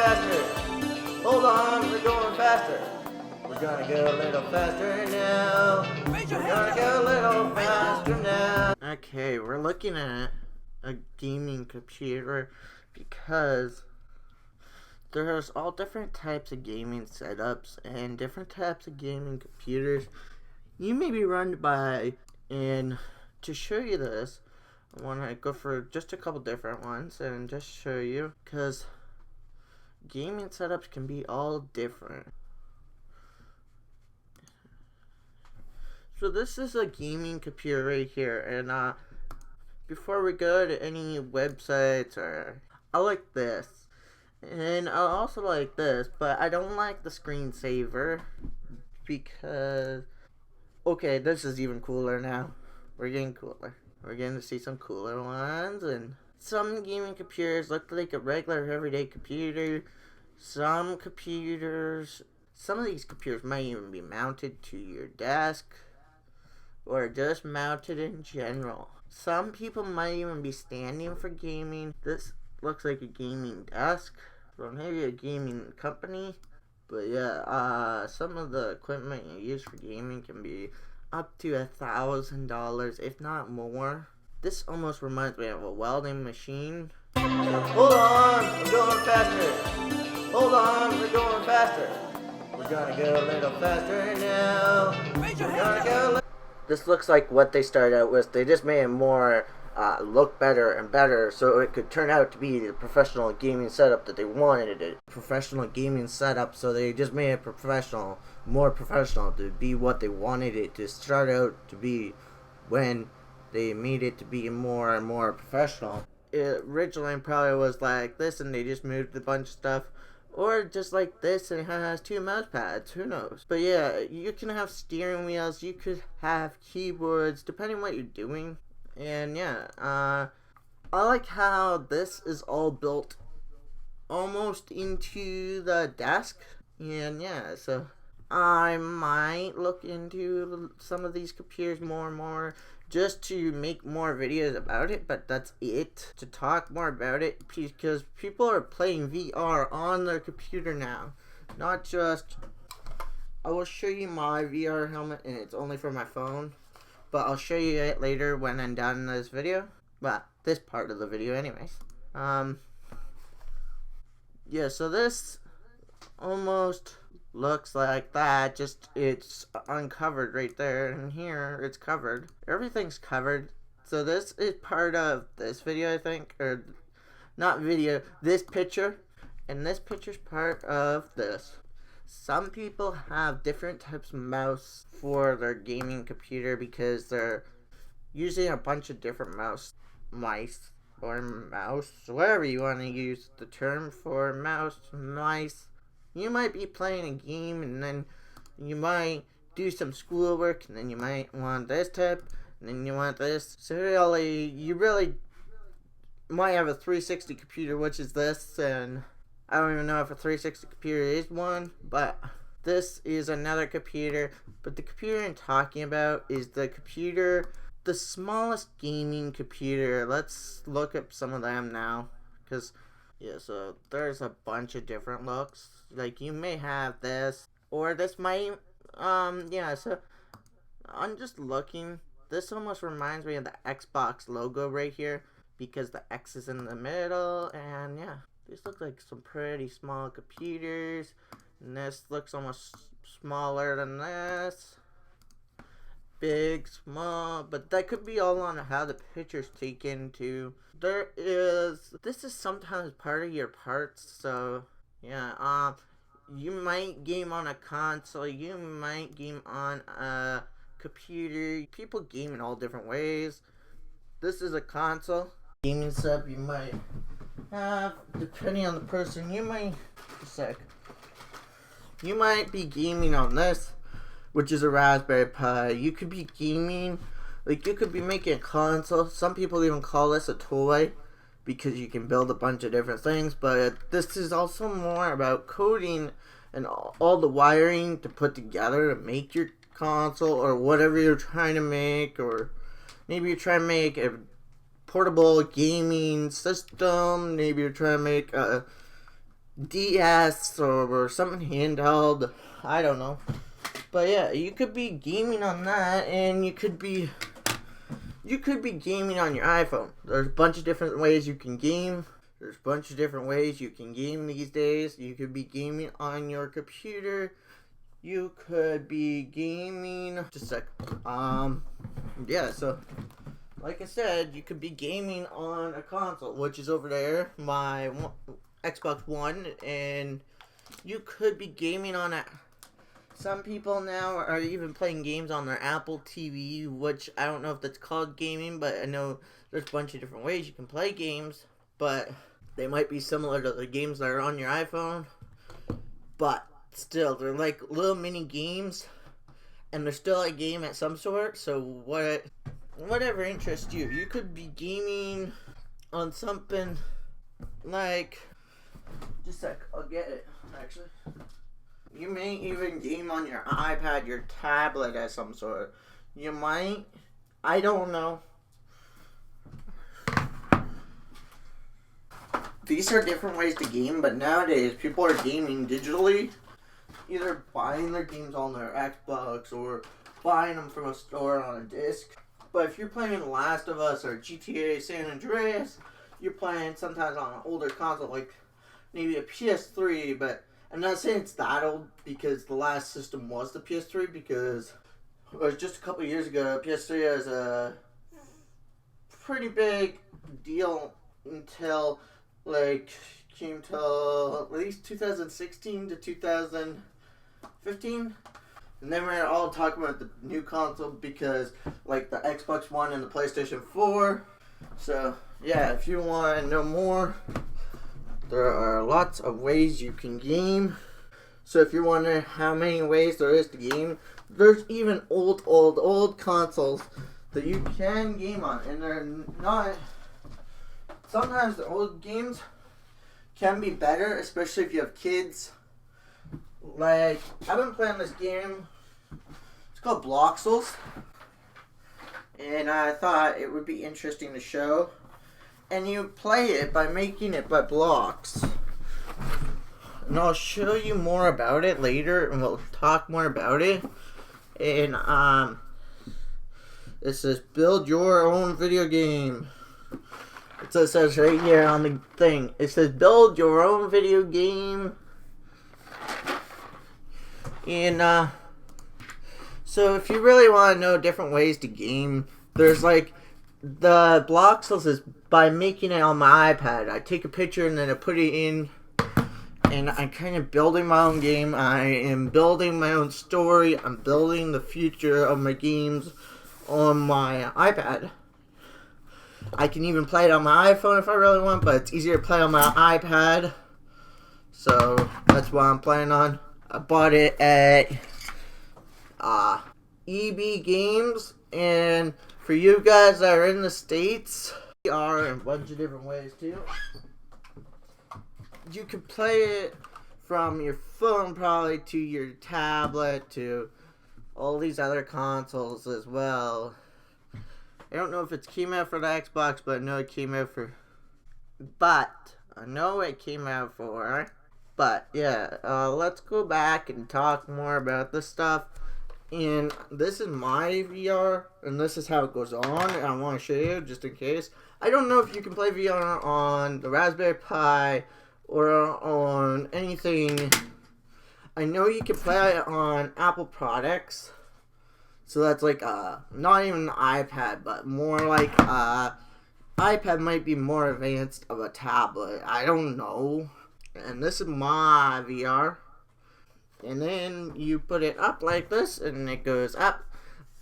faster. Hold on, we're going faster. We're gonna go a little faster now. We're gonna go a little faster now. Okay, we're looking at a gaming computer because there's all different types of gaming setups and different types of gaming computers you may be run by. And to show you this, I want to go for just a couple different ones and just show you, because gaming setups can be all different. So this is a gaming computer right here, and before we go to any websites, I like this, and I also like this, but I don't like the screensaver because, okay, this is even cooler now. We're getting cooler. We're getting to see some cooler ones, and some gaming computers look like a regular everyday computer. Some of these computers might even be mounted to your desk or just mounted in general. Some people might even be standing for gaming. This looks like a gaming desk from maybe a gaming company. But yeah, some of the equipment you use for gaming can be up to $1,000, if not more. This almost reminds me of a welding machine. Hold on, we're going faster. Hold on, we're going faster. We're gonna go a little faster now. We're gonna go. This looks like what they started out with. They just made it more look better and better, so it could turn out to be the professional gaming setup that they wanted it. Professional gaming setup, so they just made it professional, more professional, to be what they wanted it to start out to be when they made it to be more and more professional. It originally probably was like this, and they just moved a bunch of stuff. Or just like this, and it has 2 mouse pads, who knows. But yeah, you can have steering wheels, you could have keyboards, depending on what you're doing. And yeah, I like how this is all built almost into the desk. And yeah, so I might look into some of these computers more and more, just to make more videos about it, but that's it. To talk more about it, because people are playing VR on their computer now. Not just, I will show you my VR helmet, and it's only for my phone, but I'll show you it later when I'm done in this video. Well, this part of the video anyways. Yeah, so this almost looks like that, just it's uncovered right there, and here it's covered. Everything's covered. So this is part of this video, I think, or not video, this picture, and this picture's part of this. Some people have different types of mouse for their gaming computer because they're using a bunch of different mouse, whatever you want to use the term for mice. You might be playing a game, and then you might do some schoolwork, and then you might want this type, and then you want this. So really, you really might have a 360 computer, which is this, and I don't even know if a 360 computer is one, but this is another computer. But the computer I'm talking about is the smallest gaming computer. Let's look at some of them now, because yeah, so there's a bunch of different looks. Like, you may have this, or this might, yeah, so I'm just looking. This almost reminds me of the Xbox logo right here, because the X is in the middle, and yeah, these look like some pretty small computers, and this looks almost smaller than this. Big, small, but that could be all on how the picture's taken too. This is sometimes part of your parts, so yeah, you might game on a console, you might game on a computer. People game in all different ways. This is a console. Gaming setup you might have, depending on the person, you might be gaming on this, which is a Raspberry Pi. You could be gaming, like you could be making a console. Some people even call this a toy because you can build a bunch of different things, but this is also more about coding and all the wiring to put together to make your console or whatever you're trying to make, or maybe you're trying to make a portable gaming system, maybe you're trying to make a DS or something handheld. I don't know. But yeah, you could be gaming on that, and you could be gaming on your iPhone. There's a bunch of different ways you can game. There's a bunch of different ways you can game these days. You could be gaming on your computer. You could be gaming. Just a sec. Yeah. So, like I said, you could be gaming on a console, which is over there, my Xbox One, and you could be gaming on it. Some people now are even playing games on their Apple TV, which I don't know if that's called gaming, but I know there's a bunch of different ways you can play games, but they might be similar to the games that are on your iPhone, but still, they're like little mini games, and they're still a game at some sort, so whatever interests you. You could be gaming on something like, just a sec, I'll get it, actually. You may even game on your iPad, your tablet of some sort. You might. I don't know. These are different ways to game, but nowadays people are gaming digitally. Either buying their games on their Xbox or buying them from a store on a disc. But if you're playing The Last of Us or GTA San Andreas, you're playing sometimes on an older console, like maybe a PS3, but I'm not saying it's that old because the last system was the PS3, because it was just a couple years ago. PS3 was a pretty big deal until came till at least 2016 to 2015. And then we're all talking about the new console because like the Xbox One and the PlayStation 4. So yeah, if you want to know more, there are lots of ways you can game. So if you're wondering how many ways there is to game, there's even old consoles that you can game on. And they're not... Sometimes the old games can be better, especially if you have kids. Like, I've been playing this game. It's called Bloxels. And I thought it would be interesting to show. And you play it by making it by blocks. And I'll show you more about it later, and we'll talk more about it. And it says build your own video game. It says right here on the thing. It says build your own video game. And so if you really want to know different ways to game, there's like the Bloxels is by making it on my iPad. I take a picture and then I put it in, and I'm kind of building my own game. I am building my own story. I'm building the future of my games on my iPad. I can even play it on my iPhone if I really want, but it's easier to play on my iPad. So that's what I'm playing on. I bought it at EB Games, and for you guys that are in the States, we are in a bunch of different ways too. You can play it from your phone probably to your tablet to all these other consoles as well. I don't know if it came out for the Xbox, but I know it came out for... But yeah, let's go back and talk more about this stuff. And this is my VR, and this is how it goes on. And I want to show you just in case. I don't know if you can play VR on the Raspberry Pi or on anything. I know you can play it on Apple products. So that's like not even an iPad, but more like iPad might be more advanced of a tablet. I don't know. And this is my VR. And then you put it up like this, and it goes up,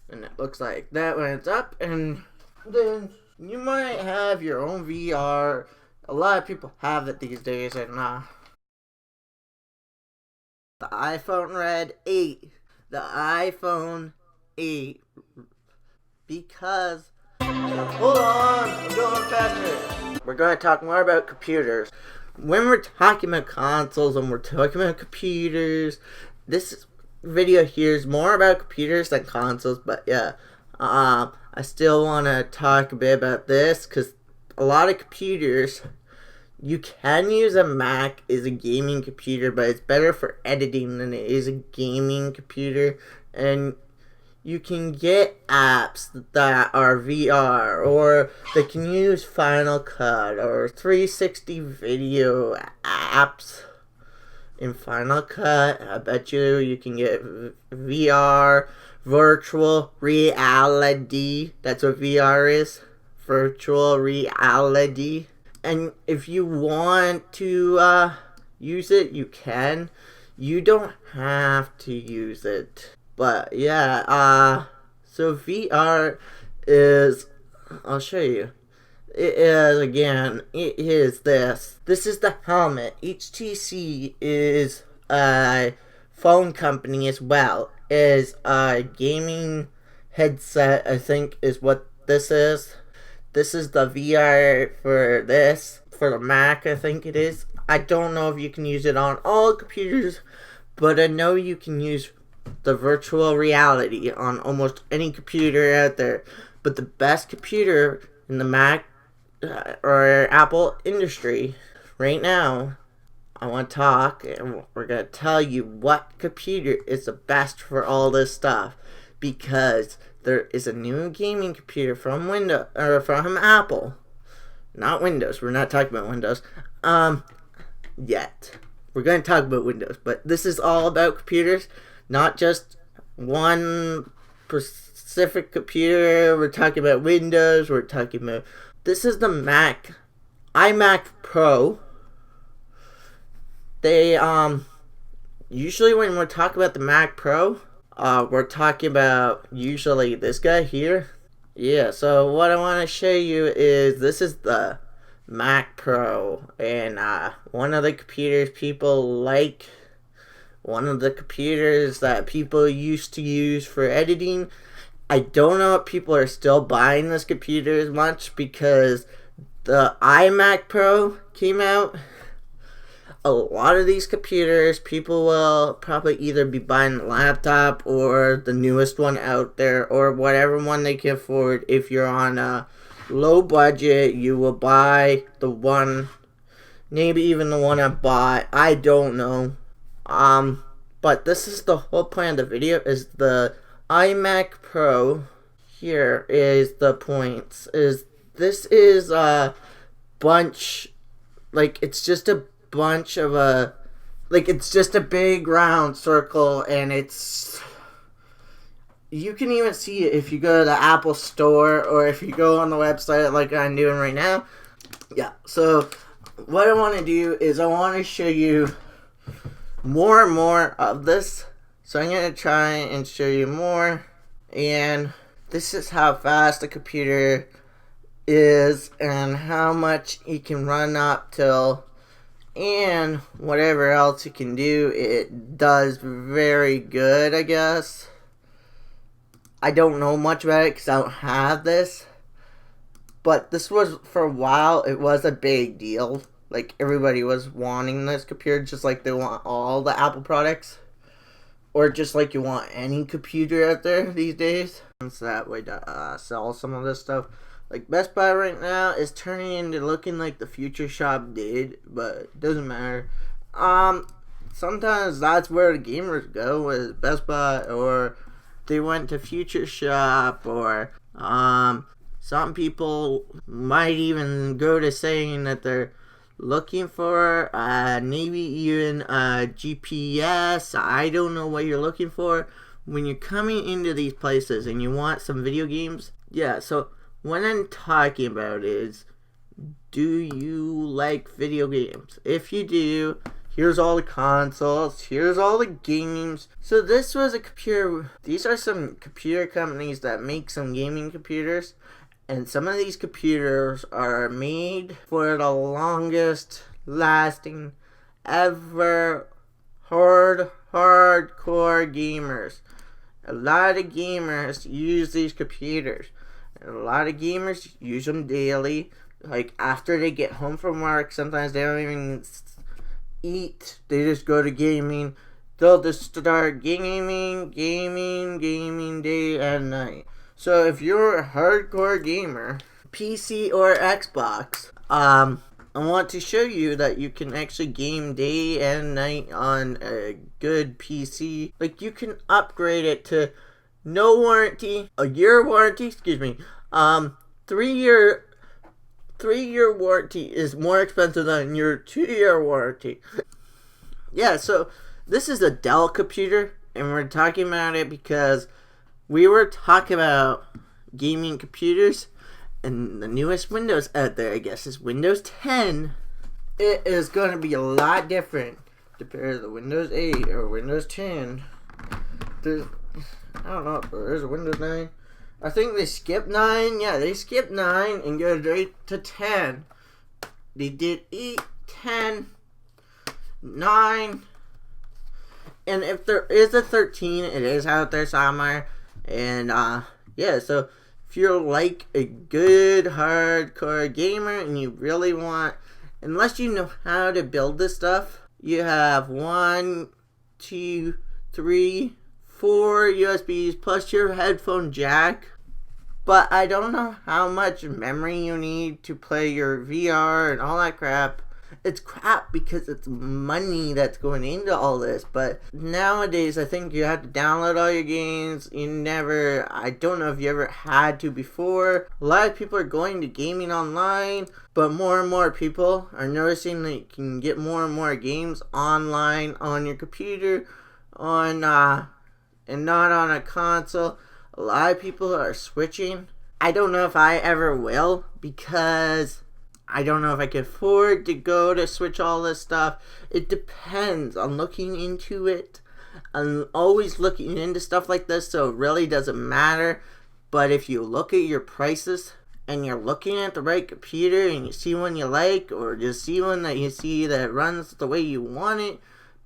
and it looks like that when it's up. And then you might have your own VR. A lot of people have it these days, and the iPhone Red 8, the iPhone 8, because hold on, I'm going faster. We're going to talk more about computers. When we're talking about consoles and we're talking about computers, this video here is more about computers than consoles, but yeah, I still want to talk a bit about this, because a lot of computers you can use a Mac as a gaming computer, but it's better for editing than it is a gaming computer. And you can get apps that are VR, or they can use Final Cut or 360 video apps in Final Cut. I bet you can get VR, virtual reality. That's what VR is. Virtual reality. And if you want to use it, you can. You don't have to use it. But yeah, so VR is, I'll show you. It is this. This is the helmet. HTC is a phone company as well. Is a gaming headset, I think is what this is. This is the VR for this, for the Mac, I think it is. I don't know if you can use it on all computers, but I know you can use the virtual reality on almost any computer out there. But the best computer in the Mac or Apple industry right now, I want to talk, and we're going to tell you what computer is the best for all this stuff. Because there is a new gaming computer from from Apple, not Windows. We're not talking about Windows, yet. We're going to talk about Windows, but this is all about computers, not just one specific computer. We're talking about Windows. We're talking about. This is the Mac, iMac Pro. They usually when we're talking about the Mac Pro. We're talking about usually this guy here. Yeah, so what I want to show you is this is the Mac Pro, and one of the computers people like, one of the computers that people used to use for editing. I don't know if people are still buying this computer as much because the iMac Pro came out. A lot of these computers, people will probably either be buying a laptop or the newest one out there, or whatever one they can afford. If you're on a low budget, you will buy the one, maybe even the one I bought. I don't know. But this is the whole point of the video, is the iMac Pro. Here is the points. This is a bunch, like it's just a bunch of it's just a big round circle, and you can even see it if you go to the Apple Store or if you go on the website like I'm doing right now. Yeah, so what I want to do is I want to show you more and more of this. So I'm going to try and show you more, and this is how fast the computer is and how much it can run up till, and whatever else you can do. It does very good, I guess. I don't know much about it because I don't have this, but this was, for a while, it was a big deal. Like, everybody was wanting this computer, just like they want all the Apple products, or just like you want any computer out there these days. It's that way to sell some of this stuff. Like, Best Buy right now is turning into looking like the Future Shop did, but it doesn't matter. Sometimes that's where the gamers go, is Best Buy, or they went to Future Shop, or some people might even go to saying that they're looking for maybe even a GPS. I don't know what you're looking for when you're coming into these places and you want some video games. Yeah, so what I'm talking about is, do you like video games? If you do, here's all the consoles, here's all the games. So this was a computer. These are some computer companies that make some gaming computers, and some of these computers are made for the longest lasting ever hardcore gamers. A lot of gamers use these computers. A lot of gamers use them daily. Like, after they get home from work, sometimes they don't even eat. They just go to gaming. They'll just start gaming day and night. So if you're a hardcore gamer, PC or Xbox, I want to show you that you can actually game day and night on a good PC. Like, you can upgrade it to no warranty, a year warranty, excuse me. 3-year warranty is more expensive than your 2-year warranty. Yeah, so this is a Dell computer, and we're talking about it because we were talking about gaming computers, and the newest Windows out there, I guess, is Windows 10. It is going to be a lot different compared to the Windows 8 or Windows 10. I don't know, there's a Windows 9. I think they skipped 9. Yeah, they skipped 9 and go straight to 10. They did 8, 10, 9. And if there is a 13, it is out there somewhere. And, yeah, so if you're like a good hardcore gamer and you really want, unless you know how to build this stuff, you have 1, 2, 3, 4 USBs plus your headphone jack. But I don't know how much memory you need to play your VR and all that crap. It's crap because it's money that's going into all this. But nowadays, I think you have to download all your games. I don't know if you ever had to before. A lot of people are going to gaming online, but more and more people are noticing that you can get more and more games online on your computer, and not on a console. A lot of people are switching. I don't know if I ever will, because I don't know if I can afford to go to switch all this stuff. It depends on looking into it. I'm always looking into stuff like this, so it really doesn't matter. But if you look at your prices and you're looking at the right computer and you see one you like, or just see one that you see that runs the way you want it,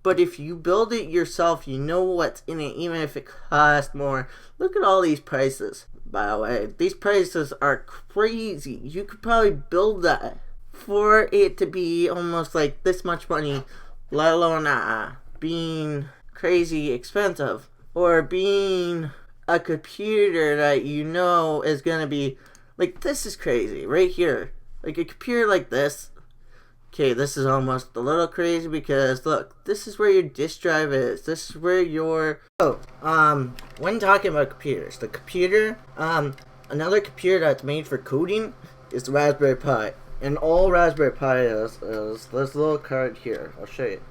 but if you build it yourself, you know what's in it, even if it costs more. Look at all these prices, by the way. These prices are crazy. You could probably build that for it to be almost like this much money, let alone being crazy expensive, or being a computer that you know is going to be, like, this is crazy right here. Like, a computer like this. Okay, this is almost a little crazy because, look, this is where your disk drive is. This is where your... when talking about computers, the computer, another computer that's made for coding is the Raspberry Pi. And all Raspberry Pi is this little card here. I'll show you.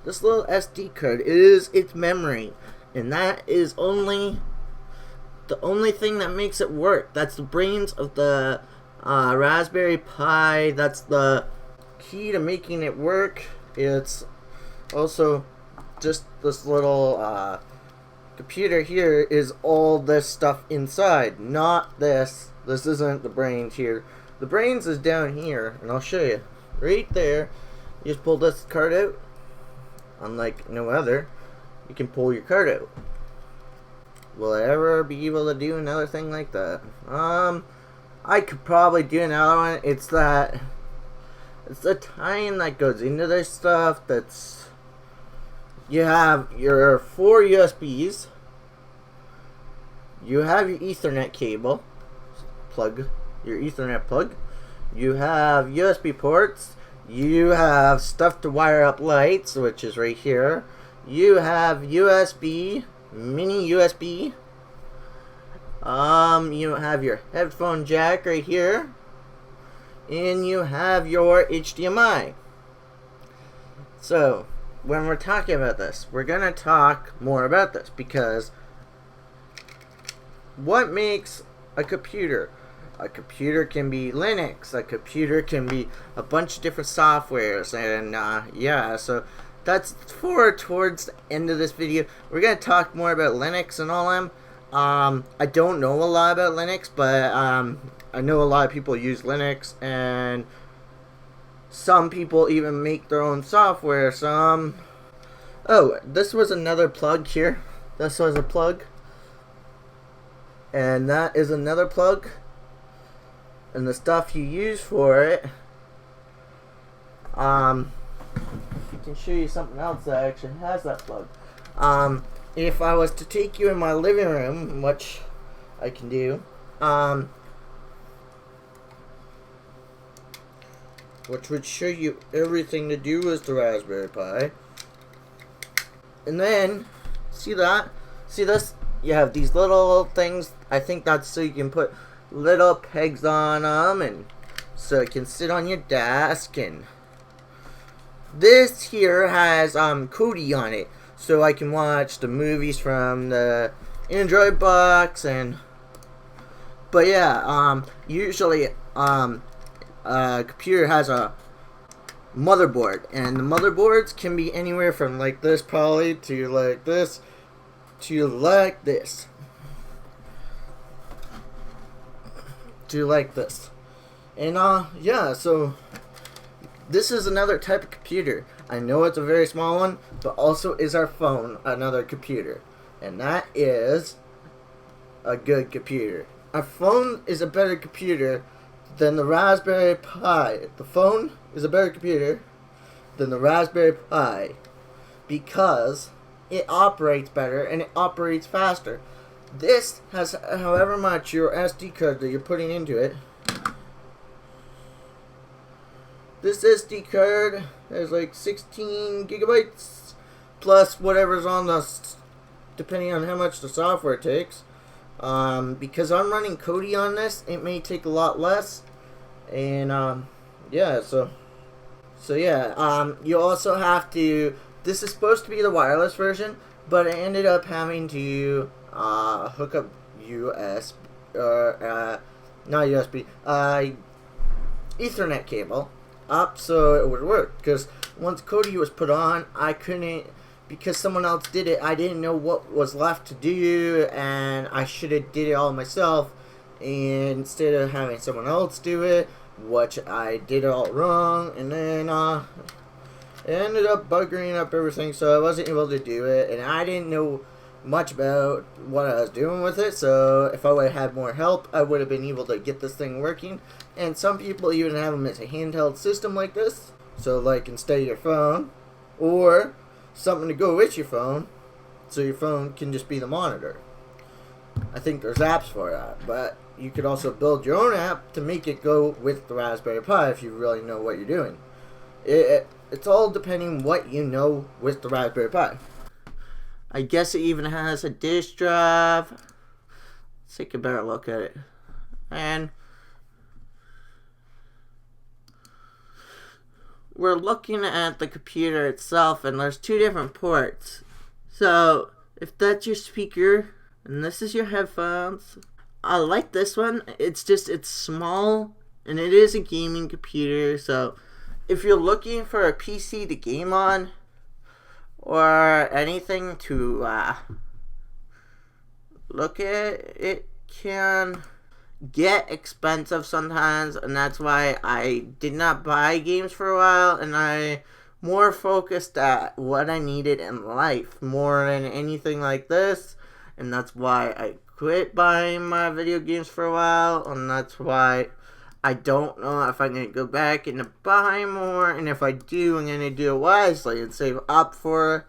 This little SD card is its memory. And that is the only thing that makes it work. That's the brains of the Raspberry Pi. That's the key to making it work. It's also just this little computer here is all this stuff inside, not this. This isn't the brains here. The brains is down here, and I'll show you right there. You just pull this card out. Unlike no other, you can pull your card out. Will I ever be able to do another thing like that? I could probably do another one. It's the time that goes into this stuff. That's, you have your 4 USBs. You have your Ethernet cable plug, your Ethernet plug. You have USB ports. You have stuff to wire up lights, which is right here. You have USB, mini USB. You have your headphone jack right here. And you have your HDMI. So, when we're talking about this, we're going to talk more about this, because what makes a computer? A computer can be Linux, a computer can be a bunch of different softwares, and yeah, so that's towards the end of this video. We're going to talk more about Linux and all them. I don't know a lot about Linux, but I know a lot of people use Linux, and some people even make their own software. Oh, this was another plug here. This was a plug, and that is another plug. And the stuff you use for it, I can show you something else that actually has that plug. If I was to take you in my living room, which I can do, which would show you everything to do with the Raspberry Pi. And then, see that? See this? You have these little things. I think that's so you can put little pegs on them, and so it can sit on your desk. And this here has Kodi on it, so I can watch the movies from the Android box. And but yeah, usually a computer has a motherboard, and the motherboards can be anywhere from like this probably to like this to like this to like this. And yeah, so this is another type of computer. I know it's a very small one, but also is our phone another computer, and that is a good computer. Our phone is a better computer than the Raspberry Pi. The phone is a better computer than the Raspberry Pi because it operates better and it operates faster. This has however much your SD card that you're putting into it. This SD card has like 16 gigabytes plus whatever's on the, depending on how much the software takes. Because I'm running Kodi on this, it may take a lot less. And yeah, so yeah, you also have to, this is supposed to be the wireless version, but I ended up having to hook up not USB, Ethernet cable up so it would work, because once Kodi was put on, I couldn't, because someone else did it, I didn't know what was left to do, and I should have did it all myself, and instead of having someone else do it, which I did it all wrong, and then it ended up buggering up everything, so I wasn't able to do it, and I didn't know much about what I was doing with it, so if I would have had more help, I would have been able to get this thing working. And some people even have them as a handheld system like this, so like instead of your phone, or something to go with your phone, so your phone can just be the monitor. I think there's apps for that, but you could also build your own app to make it go with the Raspberry Pi if you really know what you're doing. It's all depending what you know with the Raspberry Pi. I guess it even has a disk drive. Let's take a better look at it. And we're looking at the computer itself, and there's two different ports. So if that's your speaker and this is your headphones, I like this one. It's small, and it is a gaming computer. So if you're looking for a PC to game on, or anything to look at, it can get expensive sometimes, and that's why I did not buy games for a while, and I more focused at what I needed in life more than anything like this, and that's why I quit buying my video games for a while, and that's why I don't know if I'm going to go back and buy more, and if I do, I'm going to do it wisely and save up for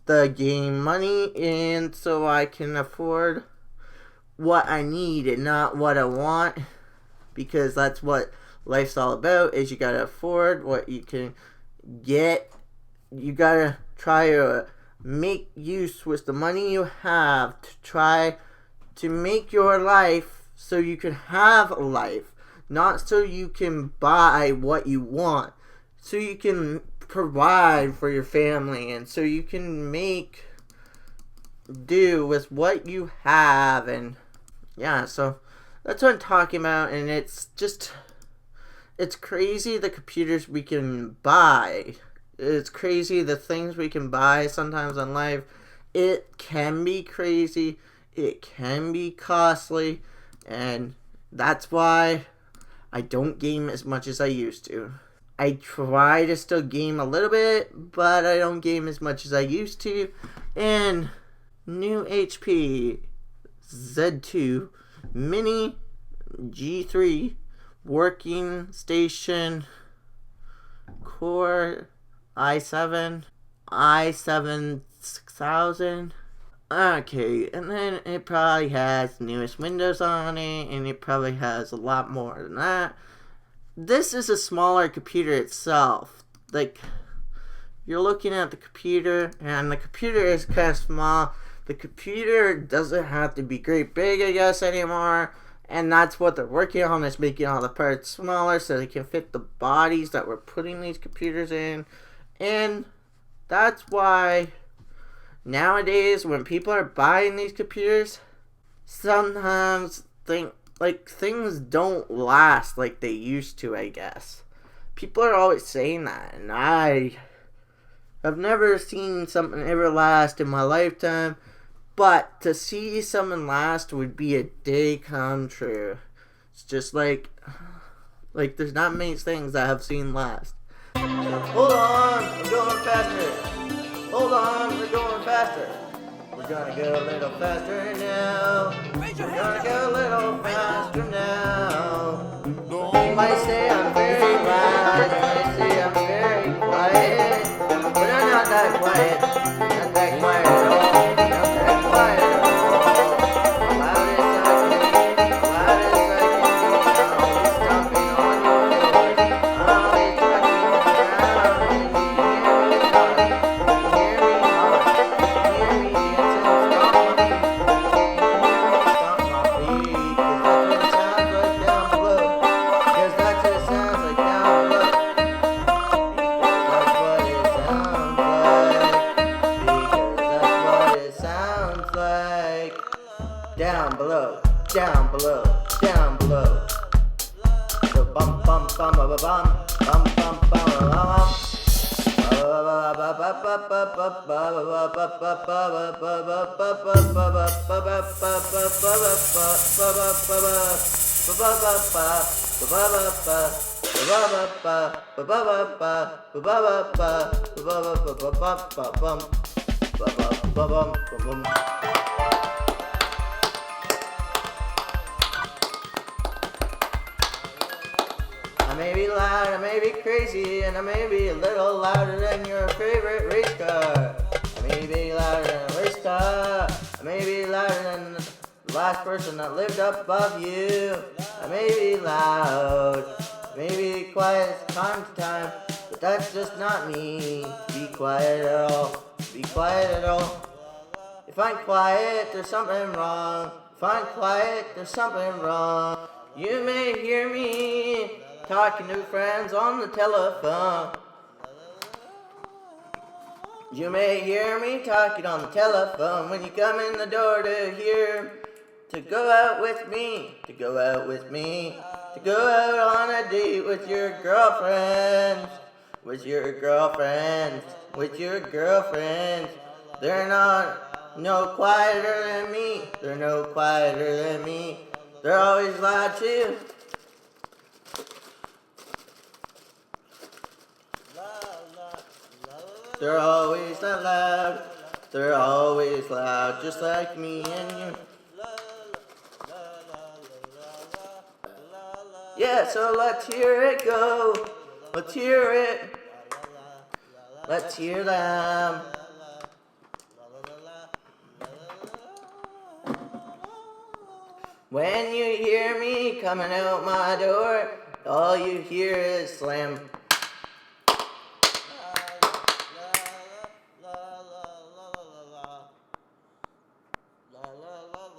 the game money, and so I can afford what I need and not what I want, because that's what life's all about, is you got to afford what you can get. You got to try to make use with the money you have to try to make your life so you can have a life. Not so you can buy what you want. So you can provide for your family, and so you can make do with what you have. And yeah, so that's what I'm talking about. And it's crazy the computers we can buy. It's crazy the things we can buy sometimes in life. It can be crazy. It can be costly. And that's why I don't game as much as I used to. I try to still game a little bit, but I don't game as much as I used to. And new HP Z2 Mini G3 working station Core i7 6000. Okay, and then it probably has newest Windows on it, and it probably has a lot more than that. this is a smaller computer itself. Like, you're looking at the computer, and the computer is kind of small. The computer doesn't have to be great big, I guess, anymore. And that's what they're working on, is making all the parts smaller so they can fit the bodies that we're putting these computers in. And that's why nowadays, when people are buying these computers, sometimes things don't last like they used to, I guess. People are always saying that, and I've never seen something ever last in my lifetime, but to see something last would be a day come true. It's just like there's not many things I have seen last. So, hold on, we're going faster. Hold on, we're going faster. We're gonna go a little faster now. We're gonna go a little faster now. You might say I'm very loud, you might say I'm very quiet, but I'm not that quiet. Not that quiet at all. Not that quiet at all. Loudest I can be, loudest I can be. Always stomping on your floor. Always rocking around. And you hear me talk. You hear me talk. You hear me dancing, stomp my feet. Stomp my feet. 'Cause that's what it sounds like down below. 'Cause that's what it sounds like down below, down below, down below. So bum bum bum bum bum bum bum bum bum. I may be loud, I may be crazy, and I may be a little louder than your favorite race car. I may be louder than a race car. I may be louder than the last person that lived up above you. I may be loud, maybe quiet time to time, but that's just not me. Be quiet at all, be quiet at all. If I'm quiet, there's something wrong. If I'm quiet, there's something wrong. You may hear me talking to friends on the telephone. You may hear me talking on the telephone when you come in the door to go out with me, to go out with me, to go out on a date with your girlfriends, with your girlfriends, with your girlfriends. They're not no quieter than me, they're no quieter than me. They're always loud too. They're always that loud. They're always loud, just like me and you. Yeah, so let's hear it go. Let's hear it. Let's hear them. When you hear me coming out my door, all you hear is slam.